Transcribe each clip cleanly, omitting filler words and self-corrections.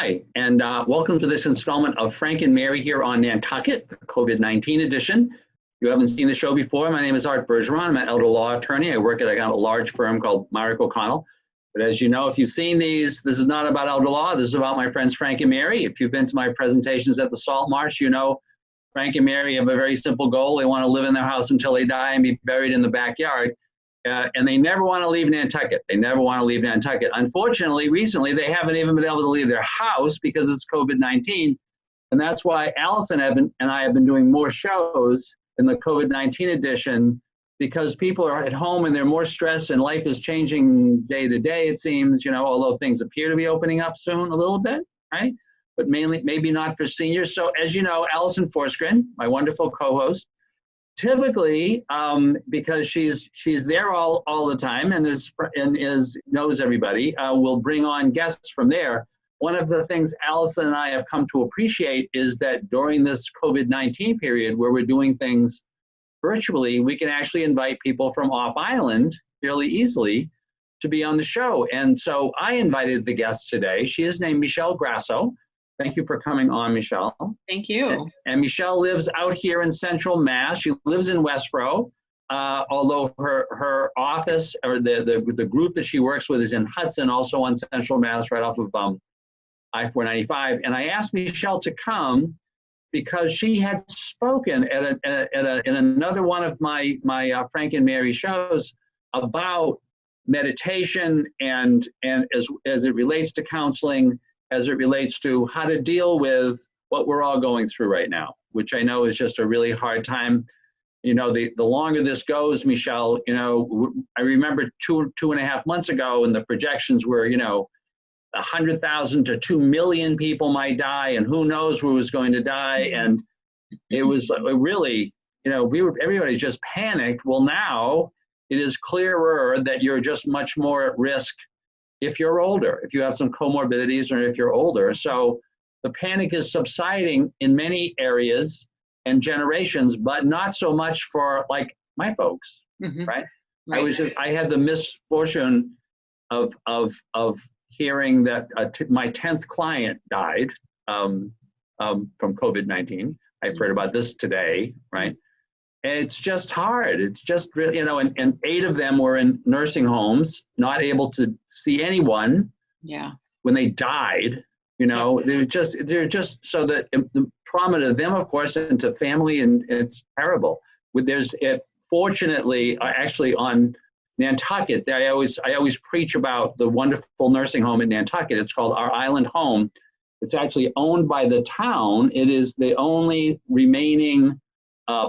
Hi, and welcome to this installment of Frank and Mary here on Nantucket, the COVID-19 edition. If you haven't seen the show before, my name is Art Bergeron. I'm an elder law attorney. I work at a large firm called Myrick O'Connell. But as you know, if you've seen these, this is not about elder law. This is about my friends Frank and Mary. If you've been to my presentations at the Salt Marsh, you know Frank and Mary have a very simple goal. They want to live in their house until they die and be buried in the backyard. And they never want to leave Nantucket. They never want to leave Nantucket. Unfortunately, recently, they haven't even been able to leave their house because it's COVID-19. And that's why Alison and I have been doing more shows in the COVID-19 edition, because people are at home and they're more stressed and life is changing day to day, it seems, although things appear to be opening up soon a little bit, right? But mainly, maybe not for seniors. So as you know, Alison Forsgren, my wonderful co-host, typically, because she's there all the time and knows everybody, will bring on guests from there. One of the things Alison and I have come to appreciate is that during this COVID-19 period where we're doing things virtually, we can actually invite people from off island fairly easily to be on the show. And so I invited the guest today. She is named Michelle Grasso. Thank you for coming on, Michelle. Thank you. And Michelle lives out here in Central Mass. She lives in Westboro, although her office or the group that she works with is in Hudson, also on Central Mass, right off of I-495. And I asked Michelle to come because she had spoken in another one of my Frank and Mary shows about meditation and as it relates to counseling, as it relates to how to deal with what we're all going through right now, which I know is just a really hard time. The longer this goes, Michelle, I remember two and a half months ago, and the projections were, 100,000 to 2 million people might die, and who knows who was going to die. And it was really, everybody just panicked. Well, now it is clearer that you're just much more at risk if you're older, if you have some comorbidities, or if you're older. So the panic is subsiding in many areas and generations, but not so much for like my folks, right? I had the misfortune of hearing that my 10th client died from COVID-19. I've heard about this today, right? And it's just hard. It's just really, and 8 of them were in nursing homes, not able to see anyone. Yeah. When they died, they're just so that the trauma to them, of course, and to family, and it's terrible. Fortunately, actually on Nantucket, I always preach about the wonderful nursing home in Nantucket. It's called Our Island Home. It's actually owned by the town. It is the only remaining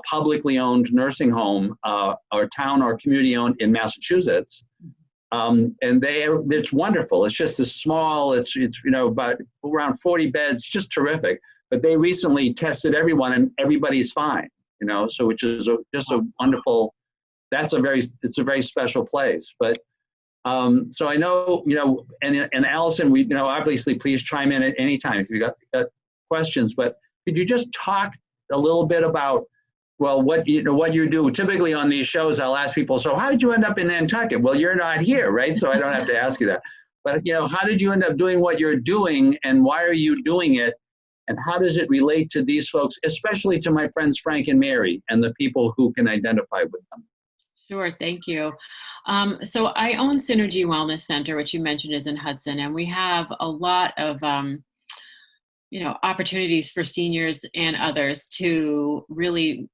publicly owned nursing home, or town or community owned in Massachusetts. And it's wonderful. It's just a small, it's about around 40 beds, just terrific. But they recently tested everyone and everybody's fine, so which is just a wonderful, it's a very special place. But so I know, and Alison, obviously please chime in at any time if you've got questions, but could you just talk a little bit about, well, what you do? Typically on these shows, I'll ask people, so how did you end up in Nantucket? Well, you're not here, right? So I don't have to ask you that. But, how did you end up doing what you're doing, and why are you doing it? And how does it relate to these folks, especially to my friends Frank and Mary and the people who can identify with them? Sure, thank you. So I own Synergy Wellness Center, which you mentioned is in Hudson, and we have a lot of opportunities for seniors and others to really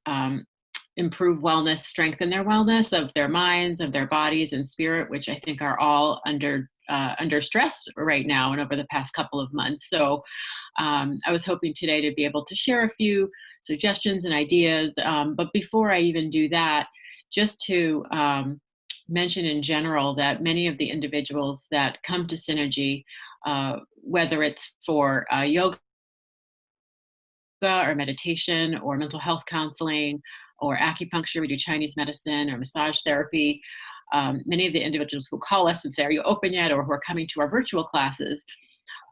improve wellness, strengthen their wellness of their minds, of their bodies and spirit, which I think are all under stress right now and over the past couple of months. So I was hoping today to be able to share a few suggestions and ideas. But before I even do that, just to mention in general that many of the individuals that come to Synergy, whether it's for yoga or meditation or mental health counseling or acupuncture, we do Chinese medicine or massage therapy. Many of the individuals who call us and say, are you open yet? Or who are coming to our virtual classes,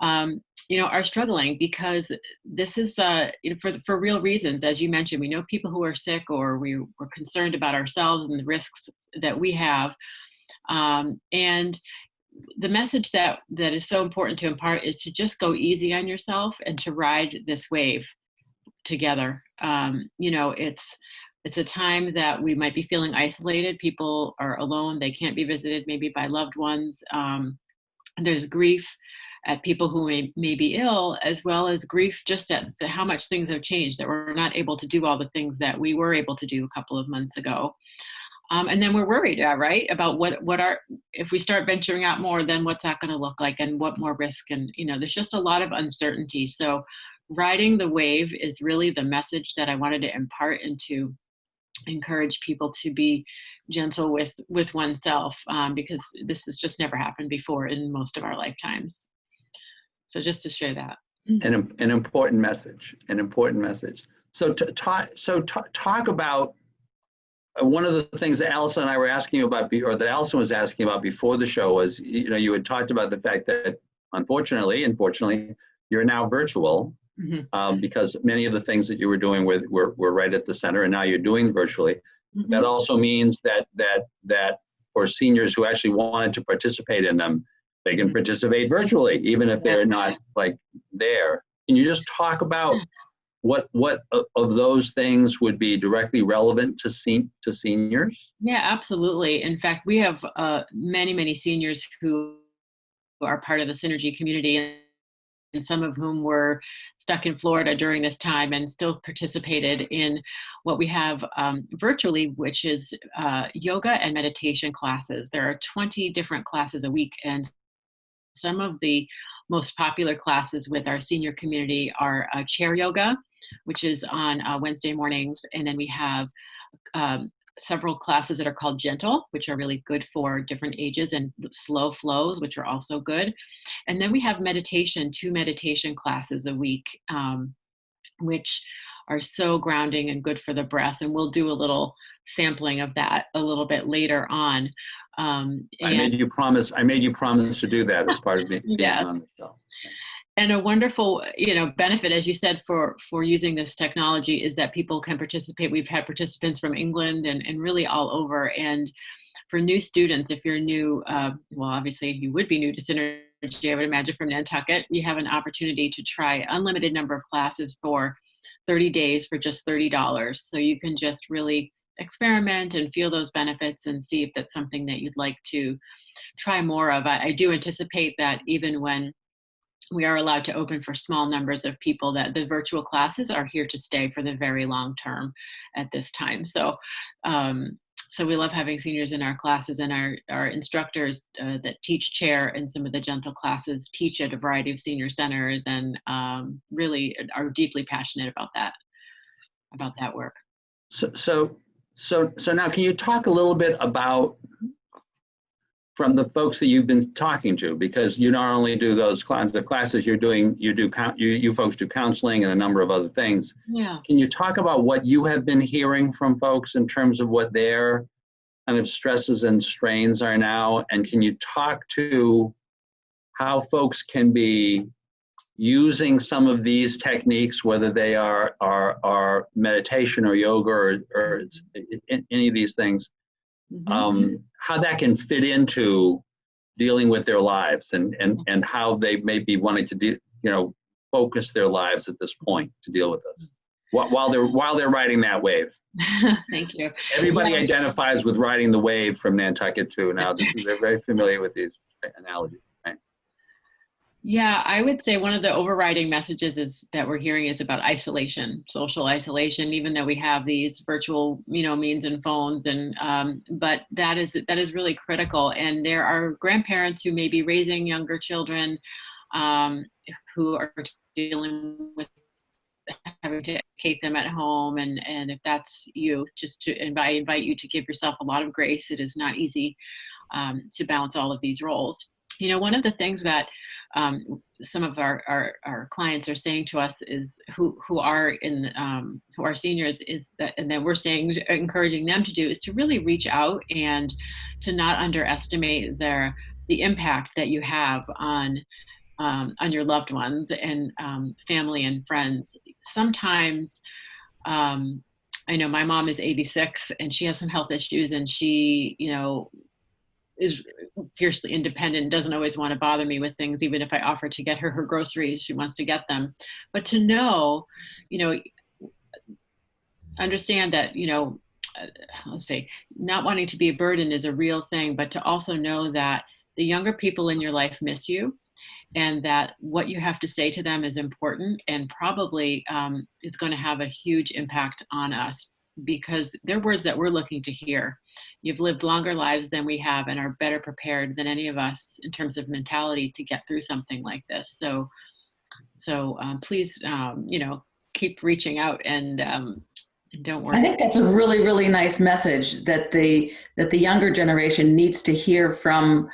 are struggling because this is for real reasons. As you mentioned, we know people who are sick, or we're concerned about ourselves and the risks that we have. And the message that is so important to impart is to just go easy on yourself and to ride this wave together. It's a time that we might be feeling isolated. People are alone. They can't be visited maybe by loved ones. There's grief at people who may be ill, as well as grief just at how much things have changed, that we're not able to do all the things that we were able to do a couple of months ago. And then we're worried, right, about if we start venturing out more, then what's that going to look like, and what more risk? And, there's just a lot of uncertainty. So riding the wave is really the message that I wanted to impart, and to encourage people to be gentle with oneself, because this has just never happened before in most of our lifetimes. So just to share that. An important message, So talk about one of the things that Alison and I were asking you about, or that Alison was asking about before the show, was, you had talked about the fact that unfortunately, you're now virtual, because many of the things that you were doing were right at the center, and now you're doing virtually. Mm-hmm. That also means that for seniors who actually wanted to participate in them, they can participate virtually, even if they're not there. Can you just talk about what of those things would be directly relevant to seniors? Yeah, absolutely. In fact, we have many seniors who are part of the Synergy community, and some of whom were stuck in Florida during this time and still participated in what we have virtually, which is yoga and meditation classes. There are 20 different classes a week, and some of the most popular classes with our senior community are chair yoga, which is on Wednesday mornings. And then we have several classes that are called gentle, which are really good for different ages, and slow flows, which are also good. And then we have meditation, 2 meditation classes a week, which are so grounding and good for the breath. And we'll do a little sampling of that a little bit later on. I made you promise to do that as part of being on the show. And a wonderful, benefit, as you said, for using this technology is that people can participate. We've had participants from England and really all over. And for new students, if you're new, well, obviously you would be new to Synergy, I would imagine, from Nantucket, you have an opportunity to try unlimited number of classes for 30 days for just $30. So you can just really experiment and feel those benefits and see if that's something that you'd like to try more of. I do anticipate that even when we are allowed to open for small numbers of people, that the virtual classes are here to stay for the very long term at this time. So we love having seniors in our classes, and our instructors that teach chair and some of the gentle classes teach at a variety of senior centers, and really are deeply passionate about that work. So now, can you talk a little bit about, from the folks that you've been talking to, because you not only do those kinds of classes, you folks do counseling and a number of other things. Yeah. Can you talk about what you have been hearing from folks in terms of what their kind of stresses and strains are now? And can you talk to how folks can be using some of these techniques, whether they are meditation or yoga or any of these things, how that can fit into dealing with their lives, and how they may be wanting to focus their lives at this point to deal with this while they're riding that wave. Thank you. Everybody identifies with riding the wave from Nantucket too. Now they're very familiar with these analogies. Yeah, I would say one of the overriding messages that we're hearing is about isolation, social isolation, even though we have these virtual, means and phones, and but that is really critical. And there are grandparents who may be raising younger children who are dealing with having to educate them at home. And if that's you, just I invite you to give yourself a lot of grace. It is not easy to balance all of these roles. One of the things that some of our clients are saying to us is who are seniors, is that, and that we're encouraging them to do, is to really reach out and to not underestimate the impact that you have on your loved ones and family and friends. Sometimes, I know my mom is 86 and she has some health issues, and she, is fiercely independent and doesn't always want to bother me with things. Even if I offer to get her groceries, she wants to get them. But to know, you know, understand that, let's say, not wanting to be a burden is a real thing, but to also know that the younger people in your life miss you, and that what you have to say to them is important, and probably is going to have a huge impact on us, because they're words that we're looking to hear. You've lived longer lives than we have and are better prepared than any of us in terms of mentality to get through something like this. So please, keep reaching out, and don't worry. I think that's a really, really nice message that the younger generation needs to hear from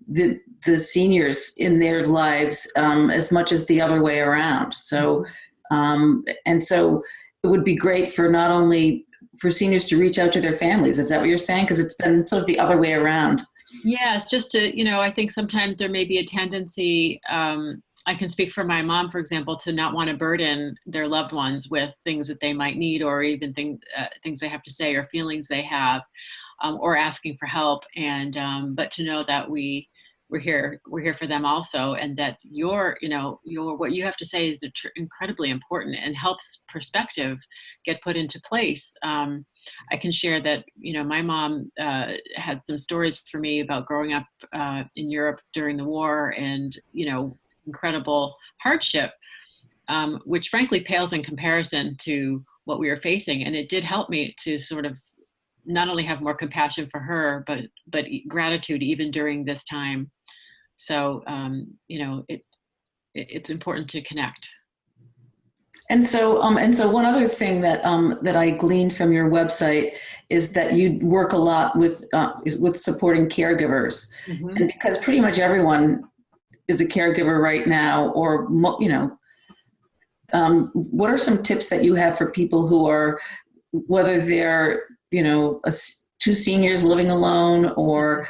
the seniors in their lives, as much as the other way around. So, and so it would be great for not only for seniors to reach out to their families. Is that what you're saying? Because it's been sort of the other way around. Yeah, it's just to, I think sometimes there may be a tendency, I can speak for my mom, for example, to not want to burden their loved ones with things that they might need, or even things they have to say, or feelings they have, or asking for help. And but to know that we're here for them also, and that your what you have to say is incredibly important and helps perspective get put into place. I can share that my mom had some stories for me about growing up in Europe during the war, and incredible hardship, which frankly pales in comparison to what we were facing. And it did help me to sort of not only have more compassion for her, but gratitude even during this time. So, it's important to connect. And so one other thing that I gleaned from your website is that you work a lot with supporting caregivers, Mm-hmm. and because pretty much everyone is a caregiver right now, or what are some tips that you have for people who are, whether they're two seniors living alone, or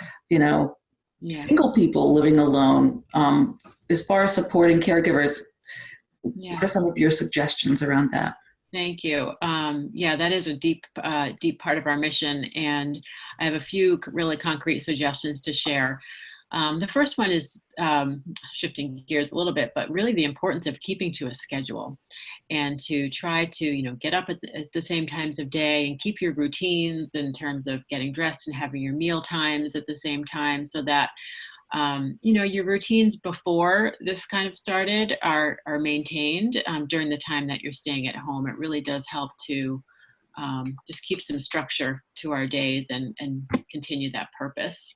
single people living alone, as far as supporting caregivers? What are some of your suggestions around that? Thank you. That is a deep part of our mission, and I have a few really concrete suggestions to share. The first one is shifting gears a little bit, but really the importance of keeping to a schedule, and to try to get up at the same times of day, and keep your routines in terms of getting dressed and having your meal times at the same time, so that your routines before this kind of started are maintained during the time that you're staying at home. It really does help to just keep some structure to our days, and continue that purpose.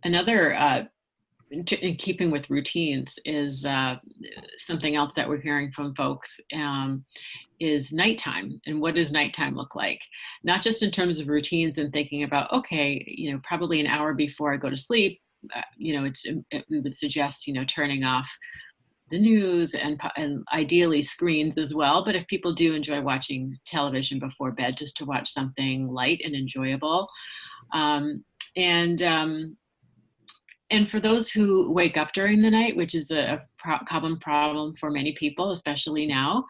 Another, in keeping with routines, is something else that we're hearing from folks, is nighttime. And what does nighttime look like? Not just in terms of routines and thinking about, okay, probably an hour before I go to sleep, we would suggest, turning off the news, and ideally screens as well. But if people do enjoy watching television before bed, just to watch something light and enjoyable. And for those who wake up during the night, which is a common problem for many people, especially now,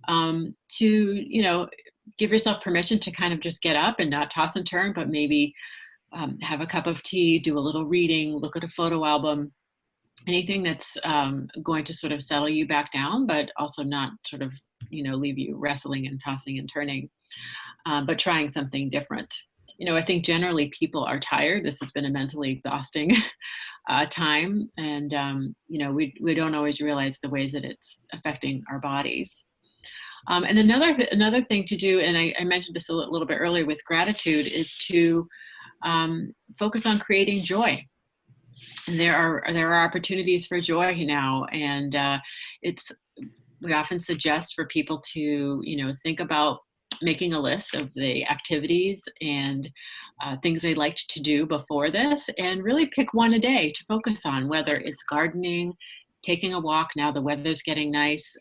to give yourself permission to kind of just get up and not toss and turn, but maybe have a cup of tea, do a little reading, look at a photo album, anything that's going to sort of settle you back down, but also not sort of leave you wrestling and tossing and turning, but trying something different. I think generally people are tired. This has been a mentally exhausting time, and we don't always realize the ways that it's affecting our bodies. And another thing to do, and I mentioned this a little bit earlier with gratitude, is to focus on creating joy. And there are opportunities for joy now, and we often suggest for people to think about making a list of the activities and things they liked to do before this, and really pick one a day to focus on, whether it's gardening, taking a walk. Now the weather's getting nice.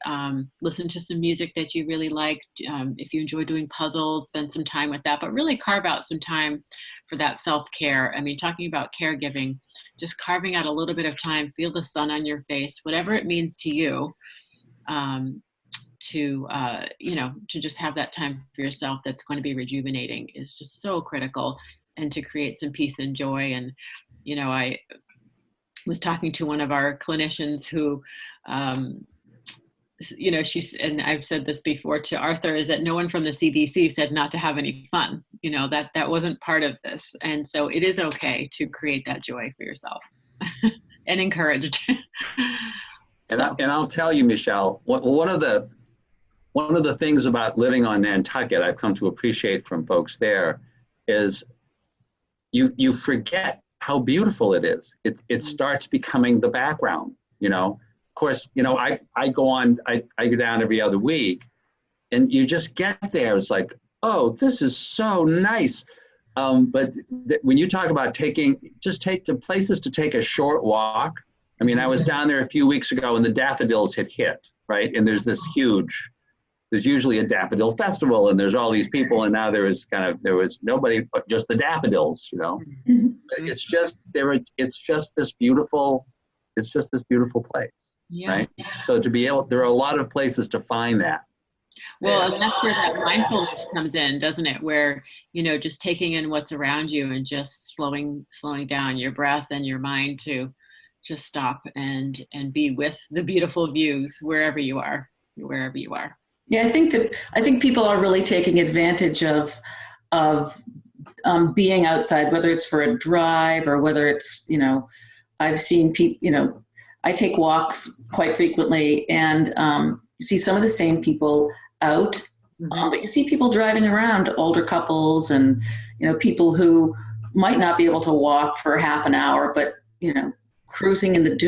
Listen to some music that you really like. If you enjoy doing puzzles, spend some time with that, but really carve out some time for that self-care. I mean, talking about caregiving, just carving out a little bit of time, feel the sun on your face, whatever it means to you, to just have that time for yourself that's going to be rejuvenating is just so critical. to create some peace and joy. And, I was talking to one of our clinicians who, she's, and I've said this before to Arthur, is that no one from the CDC said not to have any fun, that wasn't part of this. And so it is okay to create that joy for yourself and encouraged. And I'll tell you, Michelle, one of the things about living on Nantucket I've come to appreciate from folks there is you forget how beautiful it is. It starts becoming the background, Of course, I go down every other week, and you just get there. It's like, oh, this is so nice. But when you talk about take the places to take a short walk. I mean, I was down there a few weeks ago, and the daffodils had hit, right? And there's usually a daffodil festival, and there's all these people, and now there was nobody but just the daffodils, Mm-hmm. It's just this beautiful place, Yeah. right? So there are a lot of places to find that. Well, and that's where that mindfulness comes in, doesn't it? Where, just taking in what's around you and just slowing down your breath and your mind to just stop and be with the beautiful views wherever you are. Yeah, I think people are really taking advantage of being outside, whether it's for a drive or whether it's, I've seen people, I take walks quite frequently, and you see some of the same people out, but you see people driving around, older couples and, people who might not be able to walk for half an hour, but, cruising through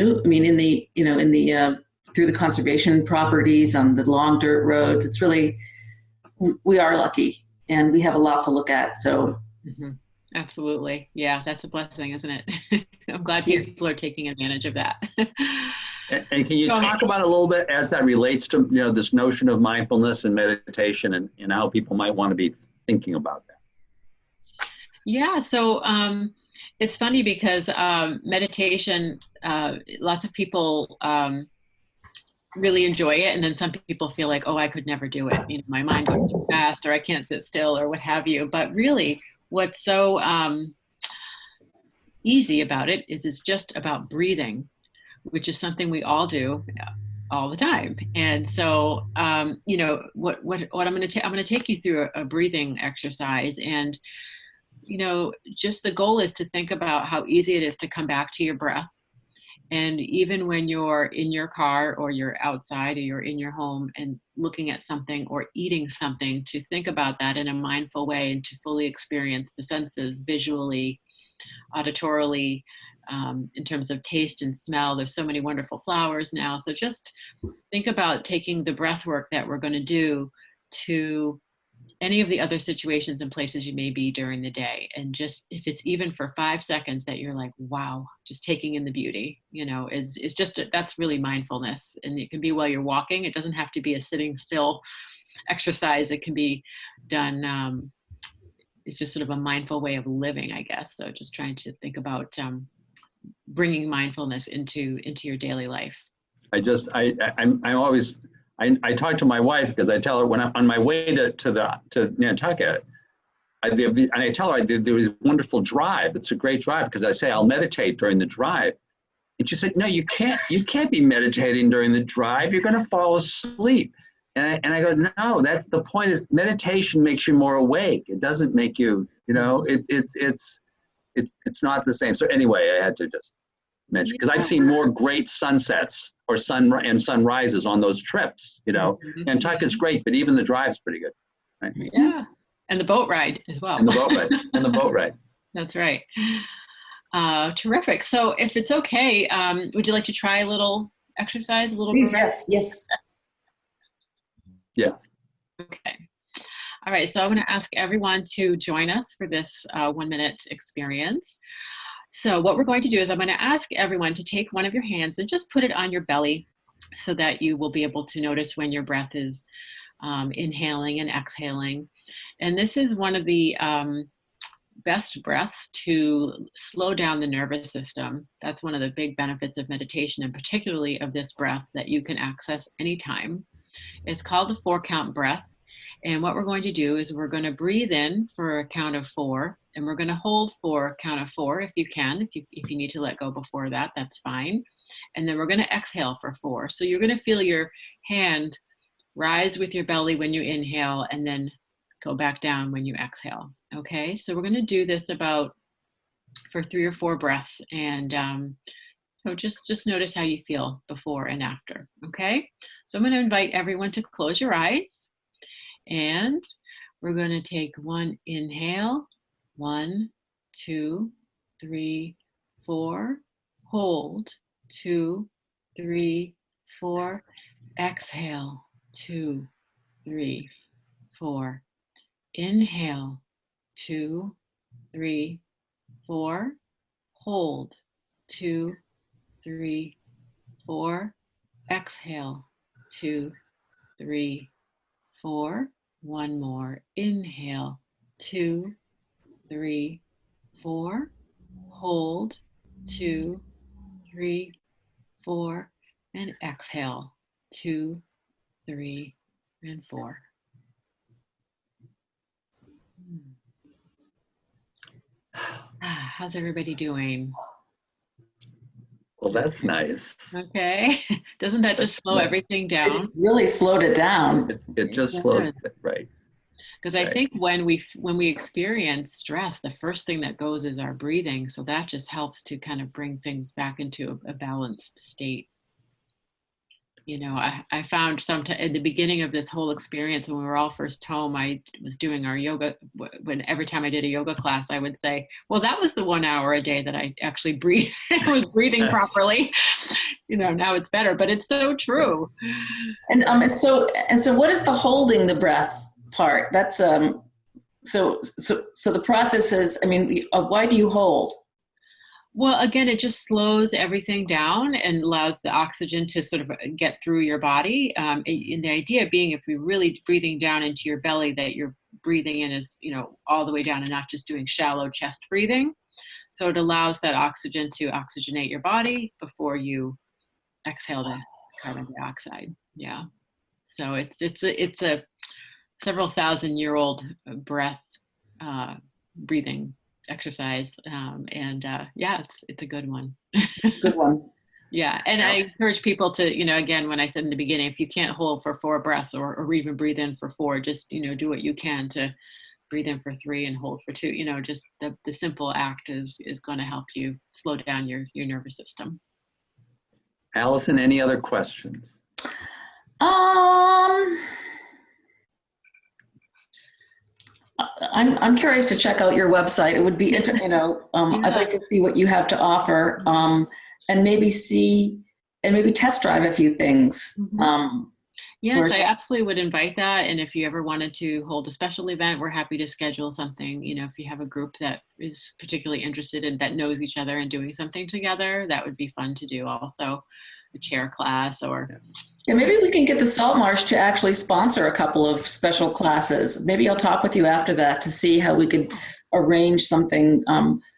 the conservation properties on the long dirt roads. It's really, we are lucky, and we have a lot to look at. So Absolutely. Yeah, that's a blessing, isn't it? I'm glad people are taking advantage of that. And can you talk about it a little bit as that relates to, this notion of mindfulness and meditation and how people might want to be thinking about that? Yeah. So it's funny because meditation, lots of people really enjoy it. And then some people feel like, oh, I could never do it. My mind goes too fast, or I can't sit still, or what have you. But really, what's so easy about it is it's just about breathing, which is something we all do all the time. And so, what I'm going to take you through a breathing exercise. And, just the goal is to think about how easy it is to come back to your breath. And even when you're in your car, or you're outside, or you're in your home and looking at something or eating something, to think about that in a mindful way and to fully experience the senses visually, auditorily, in terms of taste and smell. There's so many wonderful flowers now. So just think about taking the breath work that we're going to do to any of the other situations and places you may be during the day. And just, if it's even for 5 seconds that you're like, wow, just taking in the beauty, is just, that's really mindfulness. And it can be while you're walking. It doesn't have to be a sitting still exercise. It can be done. It's just sort of a mindful way of living, I guess. So just trying to think about bringing mindfulness into your daily life. I talk to my wife, because I tell her when I'm on my way to Nantucket, and I tell her there was a wonderful drive. It's a great drive, because I say I'll meditate during the drive. And she said, no, you can't be meditating during the drive. You're going to fall asleep. And I go, no, that's the point. Is meditation makes you more awake. It doesn't make you, it's not the same. So anyway, I had to just mention, because I've seen more great sunsets or sunrises on those trips, Nantucket's great, but even the drive's pretty good. Right? Yeah. And the boat ride as well. And the boat ride. That's right. Terrific. So if it's okay, would you like to try a little exercise, a little bit? Yes. Yeah. Okay. All right. So I'm going to ask everyone to join us for this 1 minute experience. So what we're going to do is I'm going to ask everyone to take one of your hands and just put it on your belly, so that you will be able to notice when your breath is inhaling and exhaling. And this is one of the best breaths to slow down the nervous system. That's one of the big benefits of meditation, and particularly of this breath that you can access anytime. It's called the 4-count breath. And what we're going to do is we're going to breathe in for a count of 4. And we're going to hold for a count of 4 if you can. If you need to let go before that, that's fine. And then we're going to exhale for 4. So you're going to feel your hand rise with your belly when you inhale and then go back down when you exhale. Okay, so we're going to do this for 3 or 4 breaths, and so just notice how you feel before and after. Okay, so I'm going to invite everyone to close your eyes, and we're going to take one inhale. 1, 2, 3, 4. Hold. 2, 3, 4. Exhale. 2, 3, 4. Inhale. 2, 3, 4. Hold. 2, 3, 4. Exhale. 2, 3, 4. One more. Inhale. 2, 3, 4. Hold. 2, 3, 4. And exhale. 2, 3, and 4. How's everybody doing? Well, that's nice. Okay. Doesn't that just slow everything down? It really slowed it down. It just slows it, right. Because I think when we experience stress, the first thing that goes is our breathing. So that just helps to kind of bring things back into a balanced state. You know, I found at the beginning of this whole experience, when we were all first home, I was doing our yoga. Every time I did a yoga class, I would say, well, that was the 1 hour a day that I actually was breathing properly. You know, now it's better, but it's so true. And so what is the holding the breath part? That's so the process is, I mean, why do you hold? Well, again, it just slows everything down and allows the oxygen to sort of get through your body. And the idea being, if you're really breathing down into your belly, that you're breathing in is, you know, all the way down and not just doing shallow chest breathing. So it allows that oxygen to oxygenate your body before you exhale the carbon dioxide. Yeah. So it's a several thousand-year-old breath breathing exercise, and it's a good one. Good one. Yeah, and I encourage people to, you know, again, when I said in the beginning, if you can't hold for 4 breaths or even breathe in for 4, just, you know, do what you can to breathe in for 3 and hold for 2. You know, just the simple act is going to help you slow down your nervous system. Alison, any other questions? I'm curious to check out your website. It would be, you know, I'd like to see what you have to offer, and maybe test drive a few things. Yes, I absolutely would invite that. And if you ever wanted to hold a special event, we're happy to schedule something. You know, if you have a group that is particularly interested in, that knows each other and doing something together, that would be fun to do. Also, a chair class or. Yeah, maybe we can get the Salt Marsh to actually sponsor a couple of special classes. Maybe I'll talk with you after that to see how we could arrange something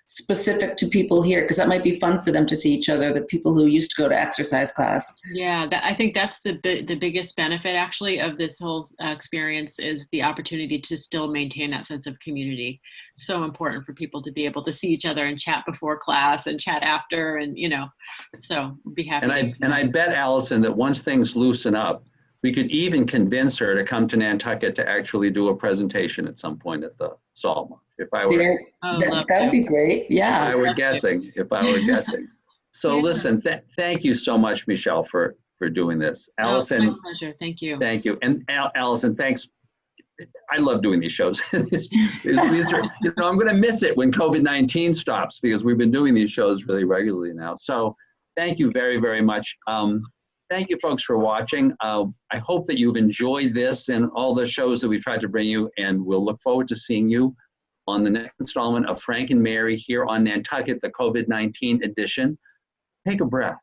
specific to people here, because that might be fun for them to see each other, the people who used to go to exercise class. Yeah, I think that's the biggest benefit actually of this whole experience, is the opportunity to still maintain that sense of community. So important for people to be able to see each other and chat before class and chat after, and, you know, so be happy. And I bet, Alison, that once things loosen up, we could even convince her to come to Nantucket to actually do a presentation at some point at the Salt Marsh. If I were, that would be great. Yeah. If I were guessing. So listen, thank you so much, Michelle, for doing this. Alison, my pleasure. Thank you. Thank you. And Alison, thanks. I love doing these shows. these are, you know, I'm going to miss it when COVID-19 stops, because we've been doing these shows really regularly now. So thank you very, very much. Thank you, folks, for watching. I hope that you've enjoyed this and all the shows that we've tried to bring you, and we'll look forward to seeing you on the next installment of Frank and Mary here on Nantucket, the COVID-19 edition. Take a breath.